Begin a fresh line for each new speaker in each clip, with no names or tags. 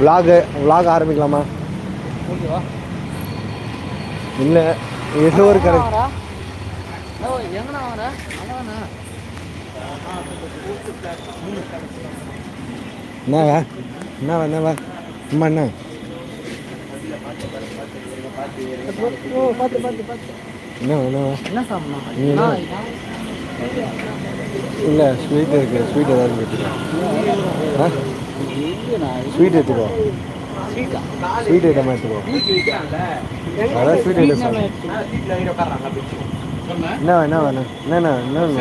vlog ஆரம்பிக்கலாமா?
ஓகேவா?
இல்லை ஏதோ ஒரு கடை.
எங்கண்ணா வர? அண்ணா
என்னவா அம்மா என்ன
என்ன சாப்பிடணும்?
இல்லை ஸ்வீட் இருக்கு, ஸ்வீட் ஏதாவது கேட்டுக்கோ. ஸ்வீட் எடுத்துக்கோ, ஸ்வீட் ஐட்டமாக எடுத்துக்கோ. அதான் ஸ்வீட் ஐட்டம் சார். என்ன வேணும்? என்னண்ணா
எனக்கு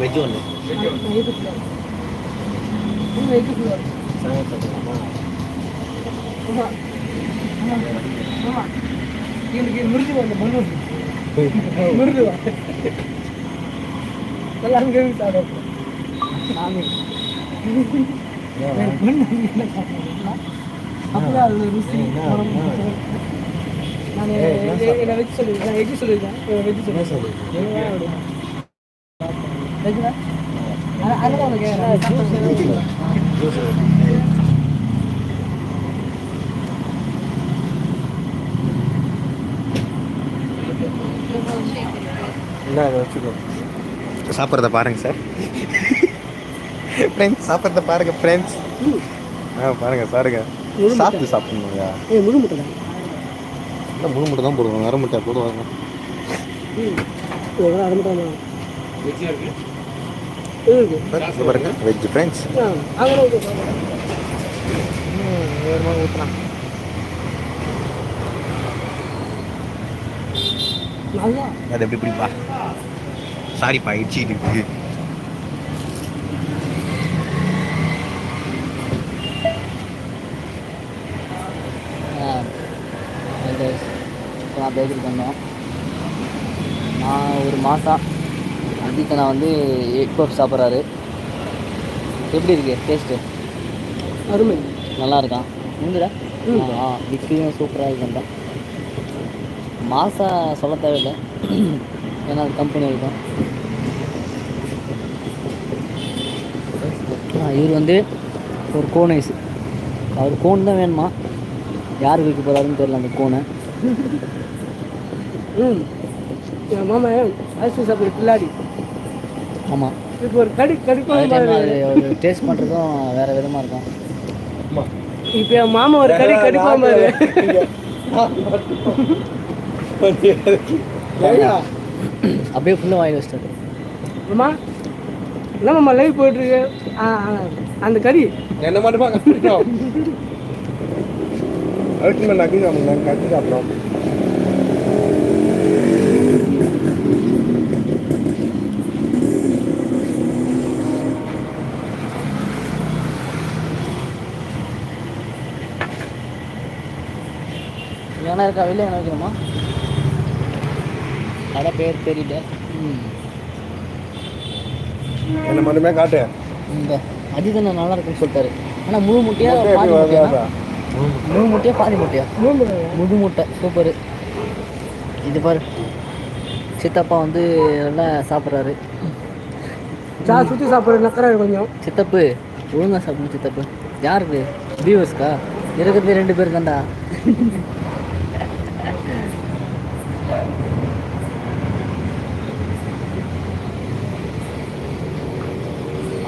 வெஜ் ஒன்று.
எல்லாரும் கேள்வி சாப்பிட அப்படியே அது ருசி. நான் என்ன வெஜ் சொல்லியிருக்கேன், வெஜ் சொல்லியிருக்கேன், வெஜ் சொல்லியிருக்கேன். வெஜ்னா அதெல்லாம் உனக்கு
வச்சுக்கோ. சாப்பிட்றத பாருங்க சார். ஃப்ரெண்ட்ஸ் சாப்பிட்றத பாருங்க ஃப்ரெண்ட்ஸ். பாருங்க சாப்பிடணுங்க.
முழு முட்டை தான்.
இல்லை முழு முட்டை தான் போடுவாங்க, அரை முட்டை போடுவாங்க.
அரை முட்டை தான்
பாருங்க வெஜ் ஃப்ரெண்ட்ஸ்.
ஊற்றலாம். நல்லா
அது எப்படி பிடிப்பா? சாரிப்பா இடிச்சிட்டு இருக்கு.
நான் பேக்கரிக்கு வந்தோம். நான் ஒரு மாதம் அஜித்தை நான் வந்து எக் பஃப் சாப்பிட்றாரு. எப்படி இருக்கு டேஸ்ட்டு?
அருமை,
நல்லா இருக்கான். உங்கடா? விக்கியும் சூப்பராக இருக்குன்றான். மாதம் சொல்ல தேவையில்லை, ஏன்னா அது கம்பெனி இருக்கும். இவர் வந்து ஒரு கோன் ஐஸ், அவர் கோன் தான் வேணுமா, யார் வைக்க போகிறாருன்னு தெரியல அந்த கோனை.
என் மாமா ஐஸ்கிரீம் சாப்பிட்ற பிள்ளாடி.
ஆமாம்,
இப்போ ஒரு கடிக்கும்
ஒரு டேஸ்ட் பண்ணுறதும் வேறு விதமாக இருக்கும்.
இப்போ என் மாமா ஒரு கடிப்பாம
அப்படியே ஃபுல்லாக வாங்கி வச்சிட்டாரு.
அம்மா என்னம்மா லைவ் போயிட்டுருக்கு, அந்த கறி
என்ன மட்டுமா கற்றுட்டோம். அதுக்கு நக்கி சாப்பிட்றோம், கட்டி சாப்பிட்றோம்.
ஏன்னா இருக்கா வெளியே என்ன வைக்கணுமா? கடை பேர் தெரியல.
என்ன மட்டுமே காட்டு.
இந்த அஜித் நல்லா இருக்குன்னு சொல்லிட்டாரு. ஆனால் முழு முட்டையா பாதி முட்டையா? முழு முட்டையா பாதி முட்டையா? முழு முட்டை சூப்பரு. இது பாரு, சித்தப்பா வந்து நல்லா சாப்பிட்றாரு.
சுற்றி சாப்பிட்ற நக்கறாரு கொஞ்சம்.
சித்தப்பு ஒழுங்காக சாப்பிடணும். சித்தப்பு யாருக்கு? வியூவர்ஸ்க்கா? இருக்கிறது 2 பேர் தான்டா.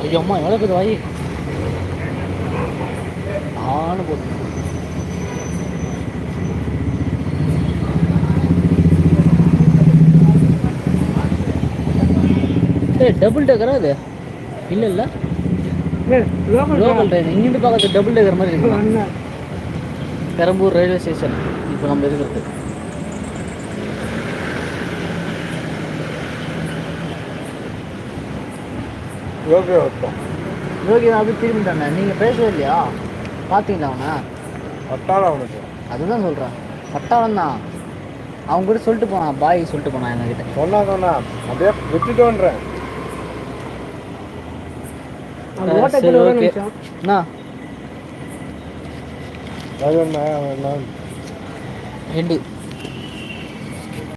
ஐயோ அம்மா எவ்வளோ பேர் வாயி ஆனு போட்டு. டபுள் டேக்கரா அது? இல்லை இல்லை, லோக்கல் ட்ரெயின். இங்கிருந்து பார்க்கறது டபுள் டேக்கர் மாதிரி இருக்கு. பெரம்பூர் ரயில்வே ஸ்டேஷன் இப்போ நம்ம இருக்கிறது. யோகி தான். அது திரும்பிட்டானே, நீங்கள் பேசவே இல்லையா? பார்த்தீங்களா அவனை?
பட்டாளம் அவனுக்கு.
அதுதான் சொல்கிறேன், பட்டாளம் தான். அவங்க கூட சொல்லிட்டு போனான், பாய் சொல்லிட்டு போனான் என்கிட்ட.
சொன்னா அப்படியே விட்டுட்டோன்றேன்.
ஓகே,